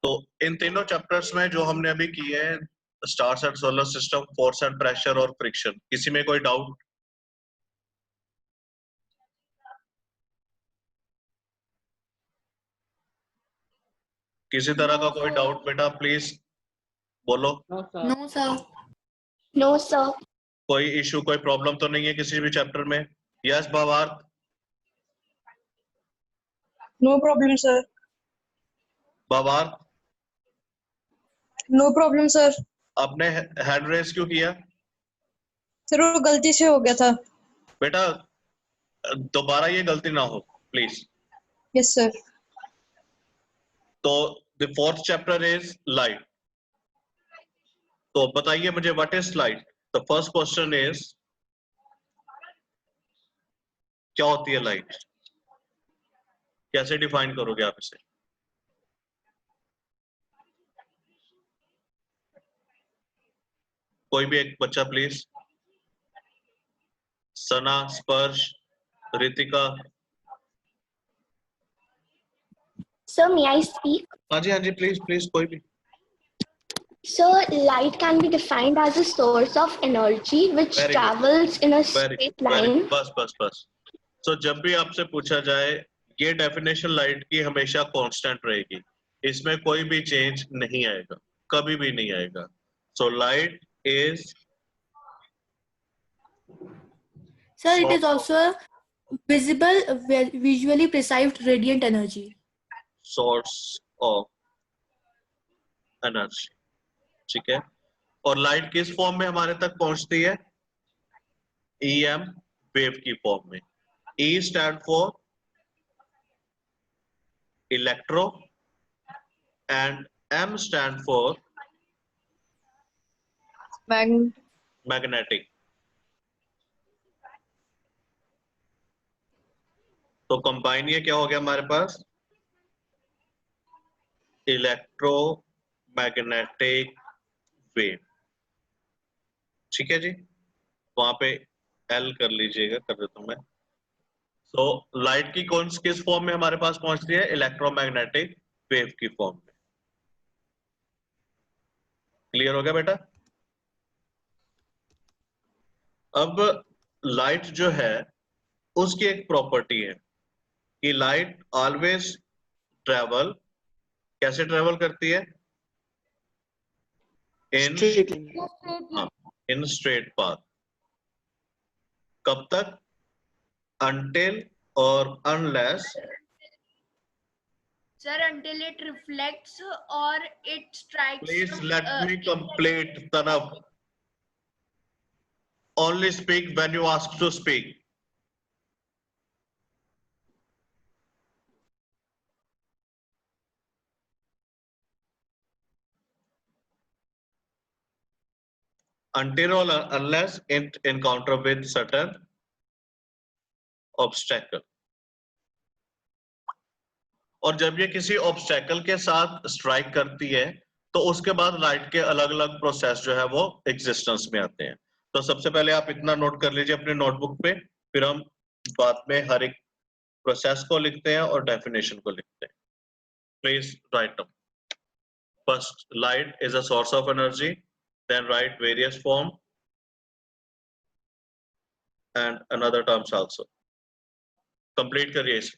तो इन तीनों चैप्टर्स में जो हमने अभी किए हैं, stars and solar system, force and pressure और फ्रिक्शन, किसी में कोई डाउट? किसी तरह का कोई डाउट बेटा प्लीज बोलो। No sir. No sir. कोई इशू, कोई प्रॉब्लम तो नहीं है किसी भी चैप्टर में? Yes Bhavarth? No problem sir. Bhavarth? No problem sir. आपने हैंड रेस क्यों किया? सर वो गलती से हो गया था। बेटा दोबारा ये गलती ना हो प्लीज। Yes sir. तो the fourth chapter is light. तो बताइए मुझे what is light. The first question is, क्या होती है लाइट? कैसे डिफाइन करोगे आप इसे? कोई भी एक बच्चा प्लीज। सना, स्पर्श, Ritika. Sir, may I speak? हाँ जी प्लीज प्लीज, कोई भी। Sir, light can be defined as a source of energy which Very good. travels in a very straight good, very line. Good, बस बस बस। सो जब भी आपसे पूछा जाए, ये डेफिनेशन लाइट की हमेशा कांस्टेंट रहेगी, इसमें कोई भी चेंज नहीं आएगा, कभी भी नहीं आएगा। So light is Sir, it is also visible, visually perceived radiant energy. Source of energy, ठीक है। और लाइट किस फॉर्म में हमारे तक पहुंचती है? EM वेव की फॉर्म में। E stand for electro and M stand for magnetic. तो कंबाइन ये क्या हो गया हमारे पास? इलेक्ट्रोमैग्नेटिक वेव, ठीक है जी। वहां पे L कर लीजिएगा, कर देता हूं मैं। सो लाइट की कौन किस फॉर्म में हमारे पास पहुंचती है? इलेक्ट्रोमैग्नेटिक वेव की फॉर्म में। क्लियर हो गया बेटा? अब लाइट जो है उसकी एक प्रॉपर्टी है कि लाइट ऑलवेज ट्रेवल, कैसे ट्रेवल करती है? इन इन स्ट्रेट पाथ। कब तक? until or unless, Sir, until it reflects or it strikes. please let me complete, Tanab. Only speak when you ask to speak. Until or unless it encounter with certain obstacle. और जब ये किसी obstacle के साथ strike करती है तो उसके बाद लाइट के अलग अलग प्रोसेस जो है वो एग्जिस्टेंस में आते हैं। तो सबसे पहले आप इतना नोट कर लीजिए अपने नोटबुक पे, फिर हम बाद में हर एक प्रोसेस को लिखते हैं और डेफिनेशन को लिखते हैं। Please write down. First, light is a source of energy, then write various form and another terms also. Complete करिए इसे।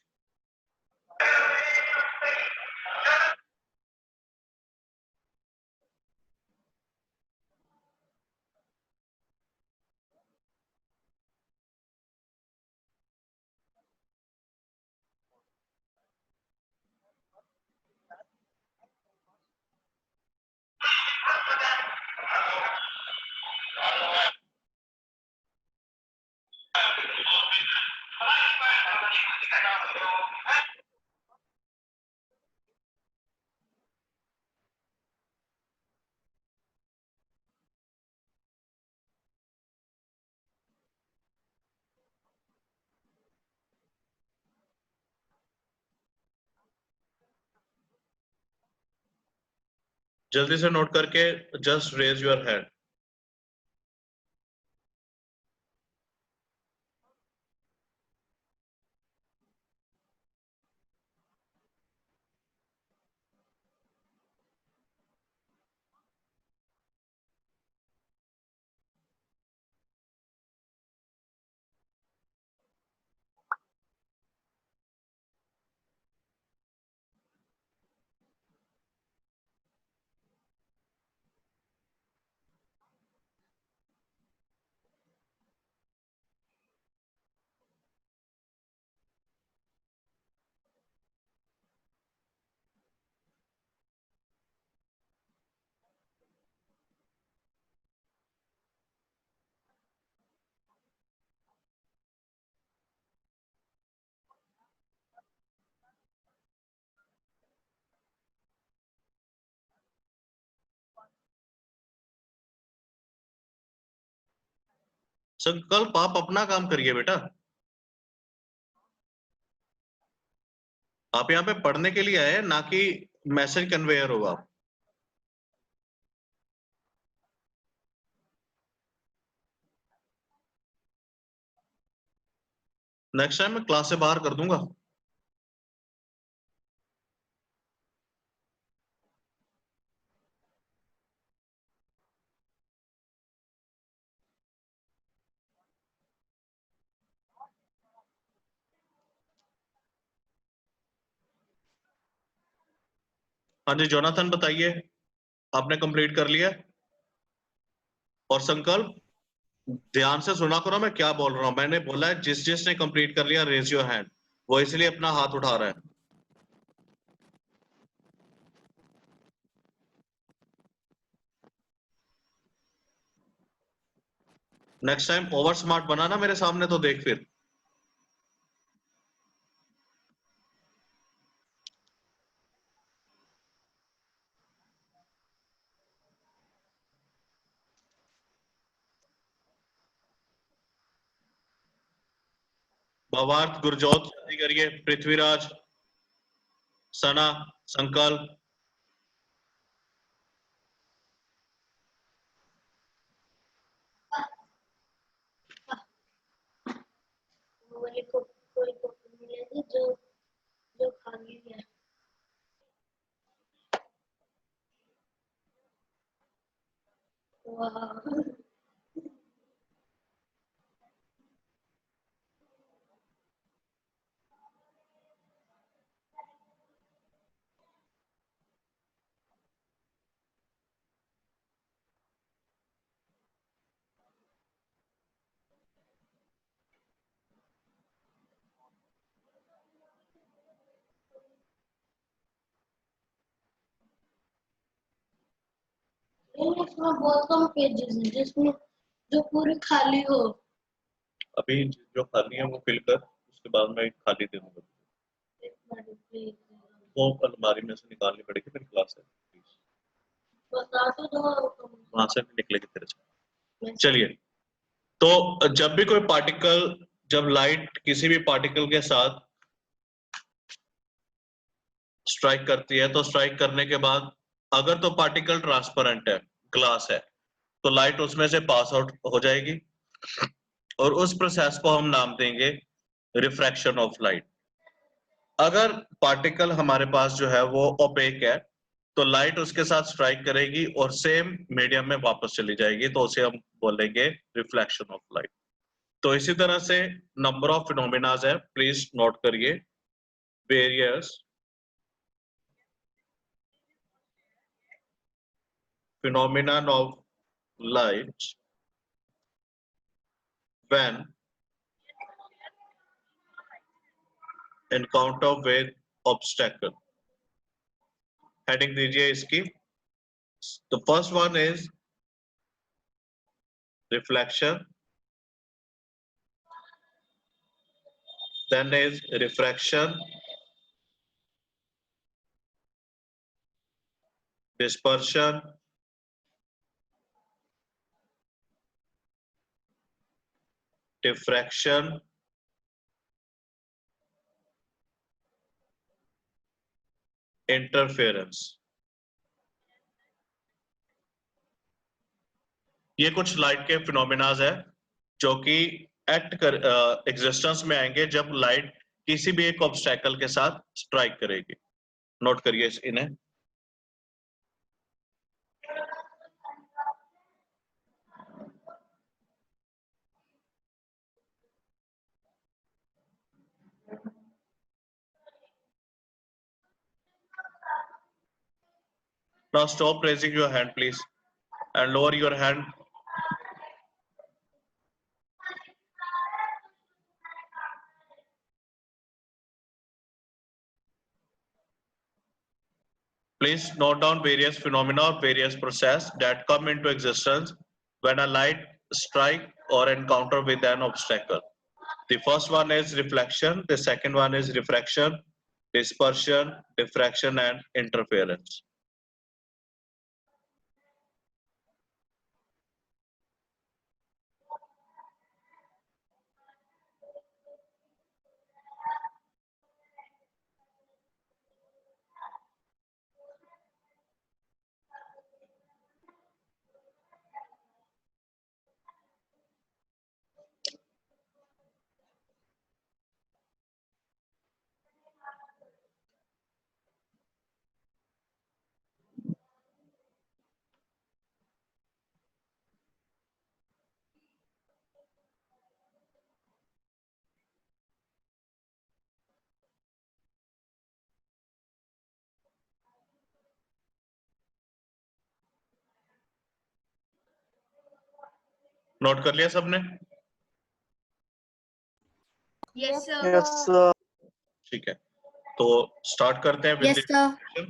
जल्दी से नोट करके जस्ट रेज योर हैंड। संकल्प आप अपना काम करिए बेटा, आप यहाँ पे पढ़ने के लिए आए हैं, ना कि मैसेज कन्वेयर होगा। नेक्स्ट टाइम मैं क्लास से बाहर कर दूंगा। हाँ जी जोनाथन बताइए, आपने कंप्लीट कर लिया? और संकल्प ध्यान से सुना करो मैं क्या बोल रहा हूं। मैंने बोला है जिस जिसने कंप्लीट कर लिया रेज योर हैंड, वो इसलिए अपना हाथ उठा रहा है। नेक्स्ट टाइम ओवर स्मार्ट बना ना मेरे सामने तो देख फिर। भवार्थ, गुरजोत जल्दी करिए, पृथ्वीराज, सना, संकल्प। वाले को कोई को मिलेगी जो जो खाली है। वाह, इसमें बहुत कम पेजेस हैं जिसमें जो पूरी खाली हो। अभी जो खाली है वो फिल कर, उसके बाद मैं खाली दे दूंगा। एक बार प्लीज वो अलमारी में से निकालनी पड़ेगी मेरी क्लास से, प्लीज। बता तो दो। वहां से भी निकलेगी तेरे से। चलिए, तो जब भी कोई पार्टिकल, जब लाइट किसी भी पार्टिकल के साथ स्ट्राइक करती है, तो स्ट्राइक करने के बाद अगर तो पार्टिकल ट्रांसपेरेंट है, ग्लास है, तो लाइट उसमें से पास आउट हो जाएगी और उस प्रोसेस को हम नाम देंगे रिफ्रैक्शन ऑफ लाइट। अगर पार्टिकल हमारे पास जो है वो ओपेक है, तो लाइट उसके साथ स्ट्राइक करेगी और सेम मीडियम में वापस चली जाएगी, तो उसे हम बोलेंगे रिफ्लेक्शन ऑफ लाइट। तो इसी तरह से नंबर ऑफ फिनोमिनाज है, प्लीज नोट करिए। Various phenomenon of light when encounter with obstacle। Heading दीजिए इसकी। The first one is reflection, then is refraction, dispersion, diffraction, interference। ये कुछ लाइट के फिनोमिनाज है जो कि एक्ट कर एग्जिस्टेंस में आएंगे जब लाइट किसी भी एक ऑब्स्टेकल के साथ स्ट्राइक करेगी। नोट करिए इन्हें। Now stop raising your hand, please, and lower your hand. Please note down various phenomena or various processes that come into existence when a light strike or encounter with an obstacle. The first one is reflection, the second one is refraction, dispersion, diffraction, and interference. Note कर लिया सबने? Yes, sir. Yes, sir. ठीक है, तो start करते हैं with Yes, sir.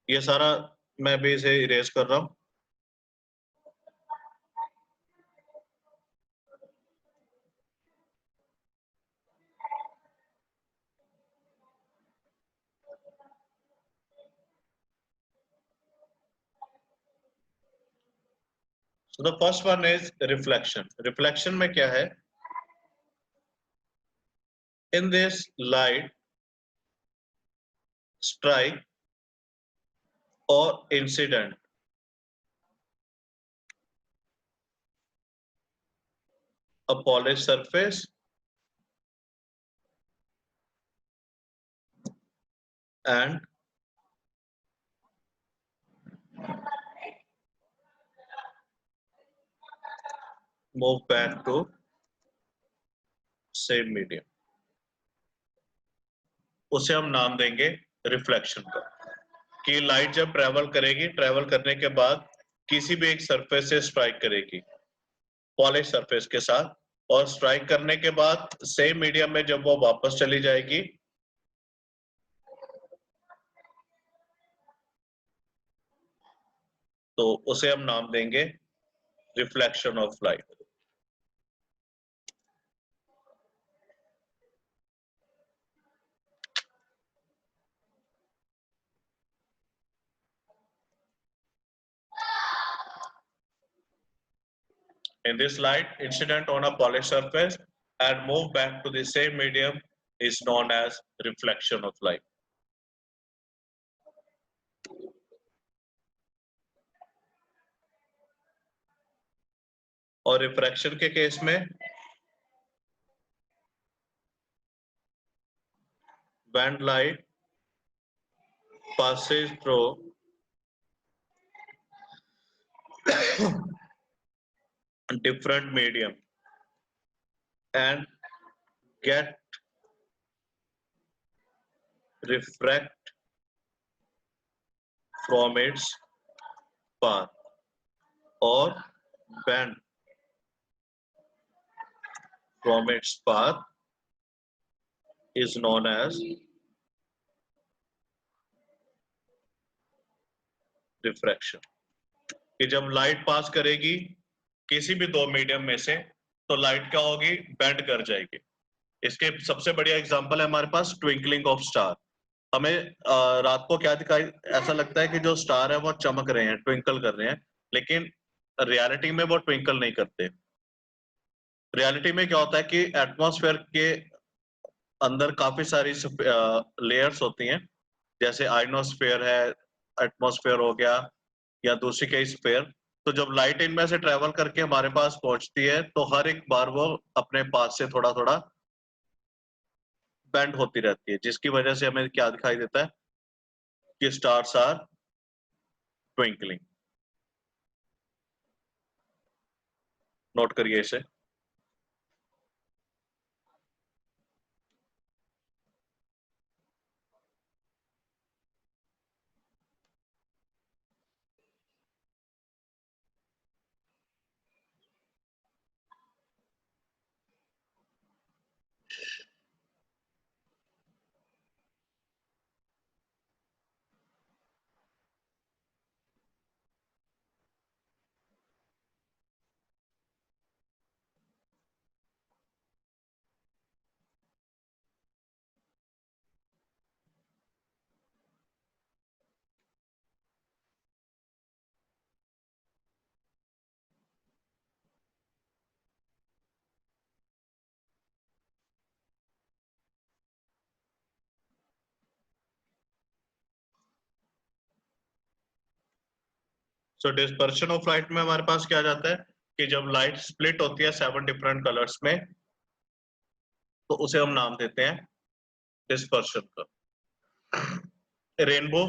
ये सारा मैं भी इसे इरेज कर रहा हूं. So the first one is reflection. Reflection में क्या है? In this light strike or incident a polished surface and move back to same medium. उसे हम नाम देंगे रिफ्लेक्शन का, कि लाइट जब ट्रेवल करेगी, ट्रेवल करने के बाद किसी भी एक सरफेस से स्ट्राइक करेगी पॉलिश सरफेस के साथ, और स्ट्राइक करने के बाद सेम मीडियम में जब वो वापस चली जाएगी तो उसे हम नाम देंगे reflection of light. In this light incident on a polished surface and move back to the same medium is known as reflection of light. और रिफ्रैक्शन के केस में when light passes through different medium and get refract from its path or bend from its path is known as refraction. कि जब light pass करेगी किसी भी दो medium में से तो लाइट क्या होगी? बेंड कर जाएगी. इसके सबसे बढ़िया एग्जांपल है हमारे पास ट्विंकलिंग ऑफ स्टार. हमें रात को क्या दिखाई, ऐसा लगता है कि जो स्टार है वो चमक रहे हैं, ट्विंकल कर रहे हैं, लेकिन रियलिटी में वो ट्विंकल नहीं करते. रियलिटी में क्या होता है कि एटमॉस्फेयर के अंदर काफी सारी लेयर्स होती हैं, जैसे आइनोस्फेयर है, एटमॉस्फेयर हो गया, या दूसरी कई स्फेयर. तो जब लाइट इनमें से ट्रेवल करके हमारे पास पहुंचती है तो हर एक बार वो अपने पास से थोड़ा थोड़ा बेंड होती रहती है, जिसकी वजह से हमें क्या दिखाई देता है कि स्टार्स आर ट्विंकलिंग. नोट करिए इसे. सो डिस्पर्शन ऑफ लाइट में हमारे पास क्या जाता है कि जब लाइट स्प्लिट होती है 7 डिफरेंट कलर्स में तो उसे हम नाम देते हैं डिस्पर्शन का. रेनबो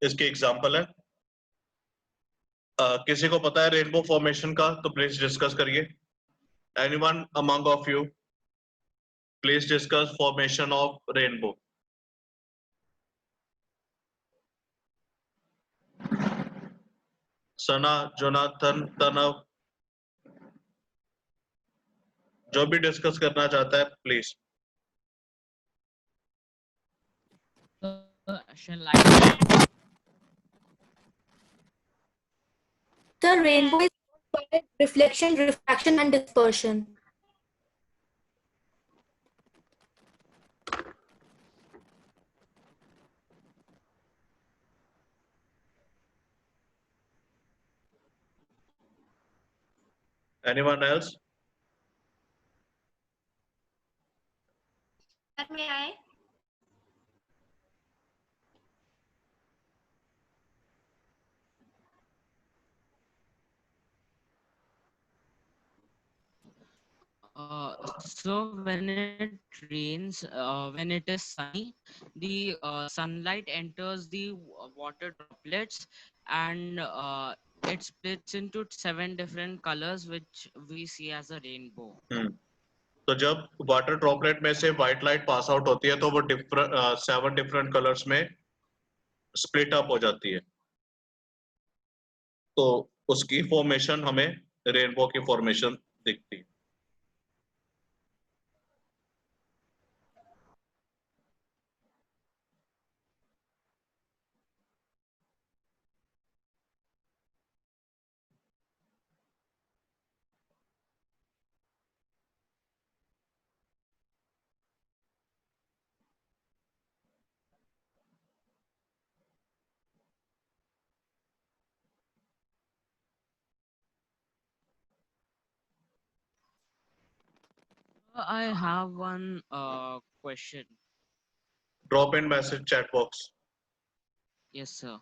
इसकी एग्जांपल है. किसी को पता है रेनबो फॉर्मेशन का? तो प्लीज डिस्कस करिए. Anyone among of you please discuss formation of rainbow. Sana, Jonathan, Tanav, जो भी डिस्कस करना चाहता है please. Shall I? The rainbow is reflection, refraction, and dispersion. Anyone else? Sir, may I? So when it rains, when it is sunny, the sunlight enters the water droplets, and it splits into 7 different colors, which we see as a rainbow. तो जब water droplet में से white light pass out होती है तो वो 7 different colours में split up हो जाती है, तो उसकी फॉर्मेशन हमें रेनबो की फॉर्मेशन दिखती है। I have one question. Drop in message chat box. Yes, sir.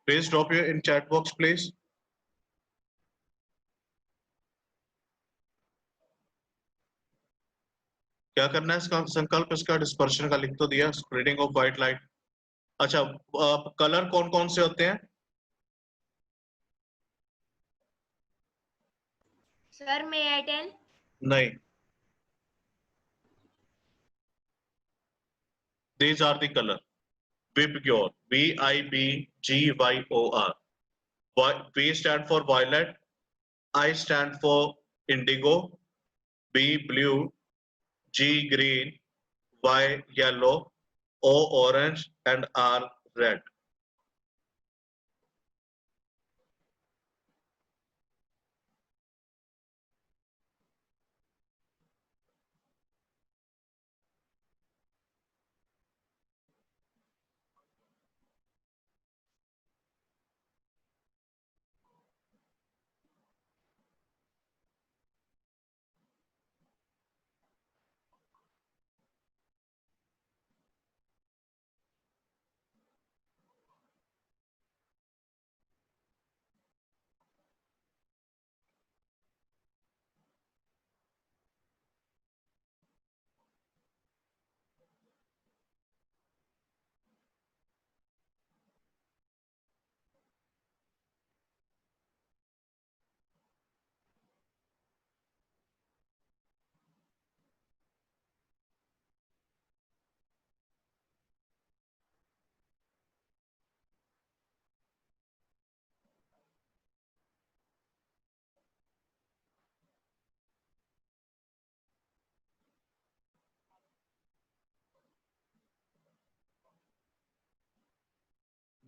Please drop in chat box please. क्या करना है इसका संकल्प, इसका डिस्पर्शन का लिख तो दिया, स्प्रेडिंग ऑफ व्हाइट लाइट। अच्छा, कलर कौन कौन से होते हैं? Sir, may I tell? नहीं, these are the color. Vibgyor, Vibgyor. V stand for violet, I stand for indigo, B blue, G green, Y yellow, O orange, and R red.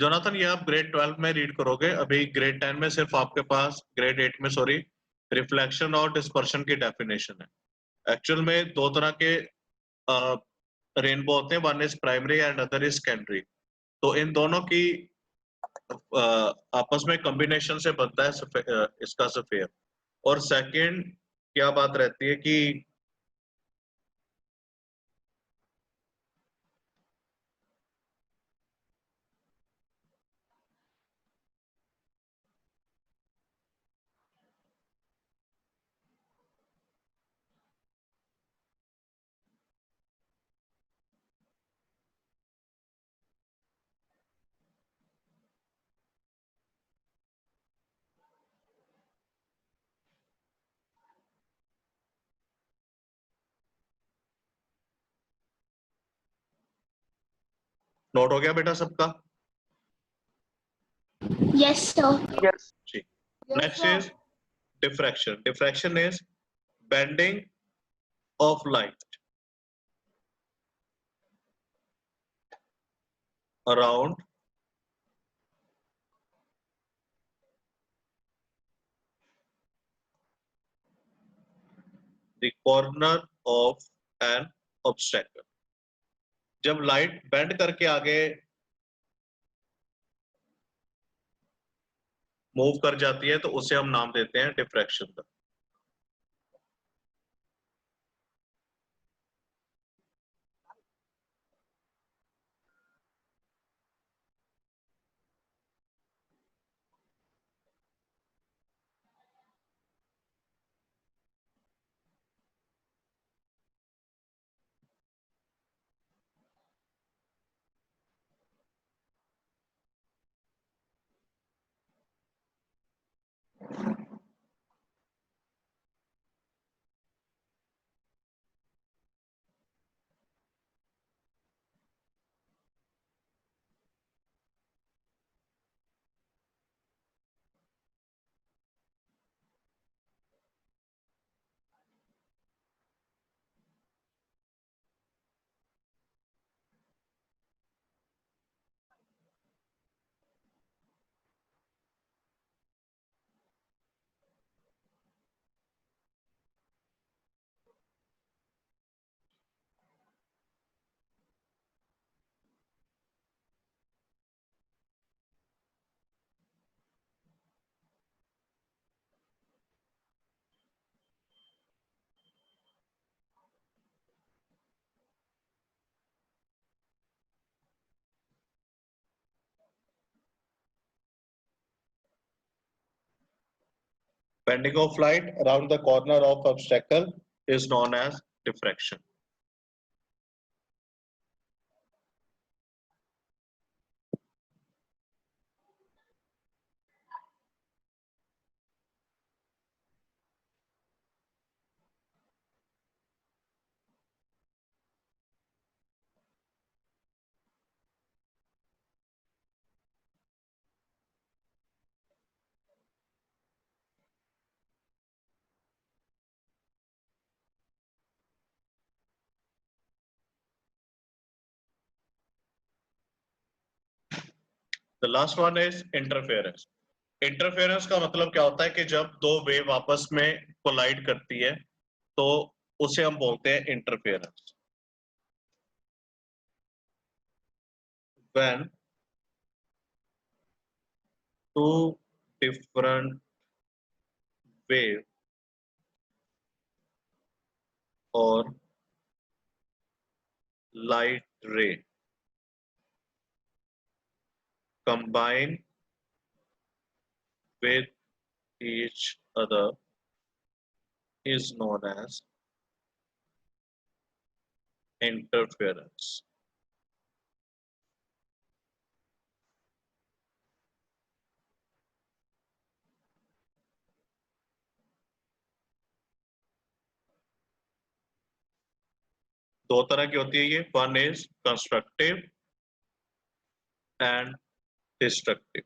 Jonathan, ये आप grade 12 में read करोगे, अभी grade 10 में सिर्फ आपके पास, grade 8 में सॉरी, रिफ्लेक्शन और डिस्पर्शन की डेफिनेशन है। एक्चुअल में दो तरह के रेनबो होते हैं, one is primary and other is secondary. तो इन दोनों की आपस में कॉम्बिनेशन से बनता है इसका सफेयर। और सेकंड क्या बात रहती है कि नोट हो गया बेटा सबका? Yes, sir. ठीक। Next is diffraction. Diffraction is bending of light around the corner of an obstacle। जब लाइट बेंड करके आगे मूव कर जाती है तो उसे हम नाम देते हैं डिफ्रैक्शन का। Bending of light around the corner of obstacle is known as diffraction। The last one is interference। Interference का मतलब क्या होता है कि जब दो वेव आपस में कोलाइड करती है तो उसे हम बोलते हैं interference. When two different wave or light ray combine with each other is known as interference। दो तरह की होती है ये, one is constructive and destructive.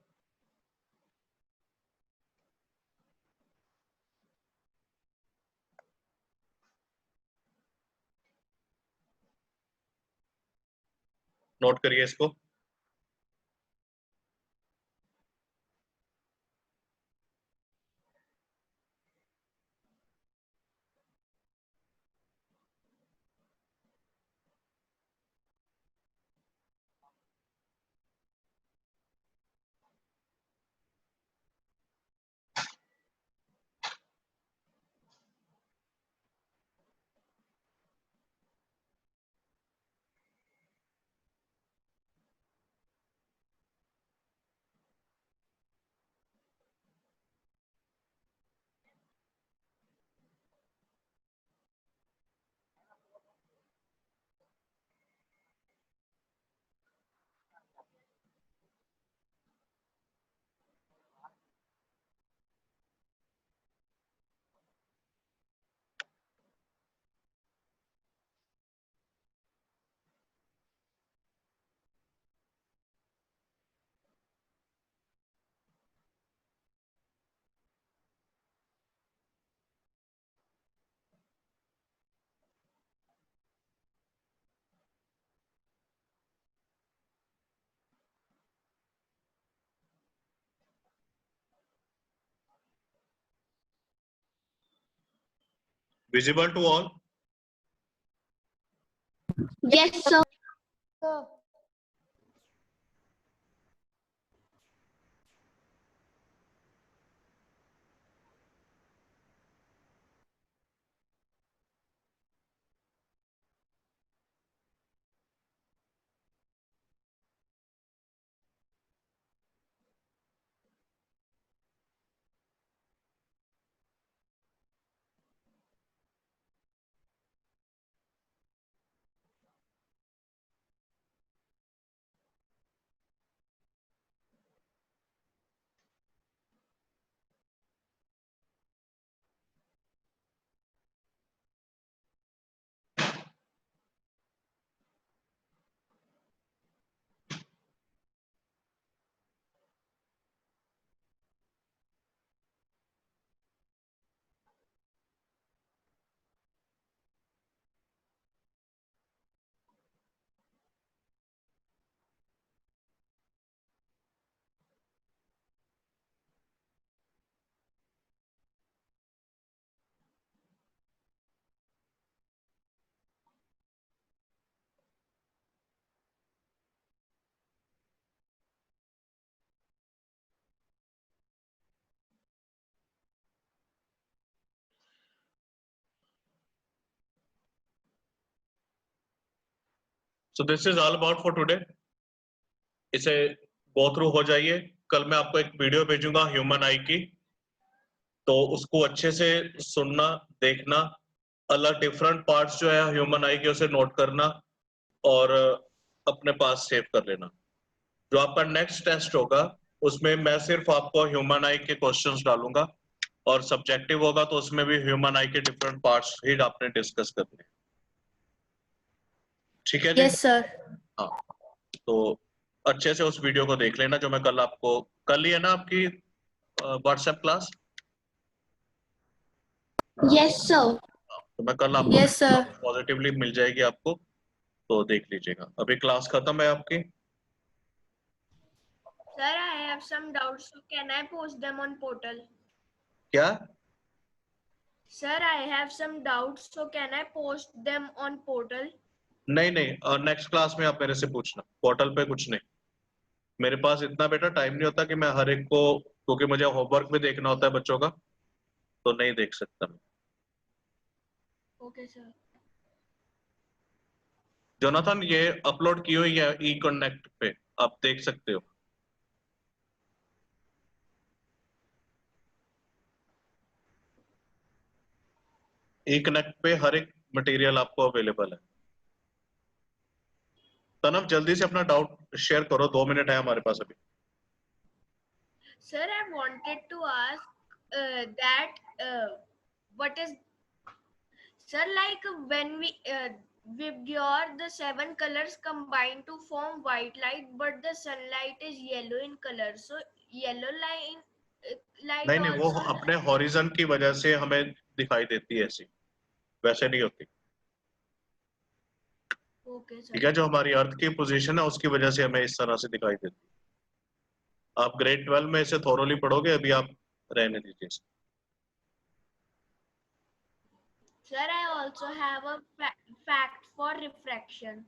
Note करिए इसको। Visible to all? Yes, sir. So this is all about for today. इसे go through हो जाइए. कल मैं आपको एक वीडियो भेजूंगा ह्यूमन आई की, तो उसको अच्छे से सुनना, देखना, अलग डिफरेंट पार्ट्स जो है ह्यूमन आई के उसे नोट करना और अपने पास सेव कर लेना. जो आपका नेक्स्ट टेस्ट होगा उसमें मैं सिर्फ आपको ह्यूमन आई के क्वेश्चंस डालूंगा और सब्जेक्टिव होगा तो उसमें भी ह्यूमन आई के डिफरेंट पार्ट्स ही आपने डिस्कस करने हैं. ठीक है जी? Yes, sir. हाँ, तो अच्छे से उस वीडियो को देख लेना जो मैं कल आपको, कल ही है ना आपकी व्हाट्सएप क्लास? Yes, sir. तो मैं कल आपको Yes, sir. पॉजिटिवली मिल जाएगी आपको, तो देख लीजिएगा. अभी क्लास खत्म है आपकी. Sir, I have some doubts. So can I post them on portal? क्या? Sir, I have some doubts. So can I post them on portal? नहीं नहीं, और नेक्स्ट क्लास में आप मेरे से पूछना, पोर्टल पे कुछ नहीं. मेरे पास इतना बेटा टाइम नहीं होता कि मैं हर एक को, क्योंकि मुझे होमवर्क भी देखना होता है बच्चों का, तो नहीं देख सकता मैं. Okay, sir. जोनाथन ये अपलोड की हुई है ई कनेक्ट पे, आप देख सकते हो. ई कनेक्ट पे हर एक मटेरियल आपको अवेलेबल है. तनव जल्दी से अपना डाउट शेयर करो, 2 मिनट है हमारे पास अभी. Sir, I wanted to ask that what is, sir, like when with your the 7 colors combined to form white light, but the sunlight is yellow in color. So yellow light नहीं नहीं, वो also. अपने horizon की वजह से हमें दिखाई देती है ऐसी, वैसे नहीं होती. Okay, sir. ठीक है, जो हमारी अर्थ की पोजीशन है उसकी वजह से हमें इस तरह से दिखाई देती है. आप ग्रेड 12 में इसे थोरोली पढ़ोगे, अभी आप रहने दीजिए. Sir, I also have a fact for refraction.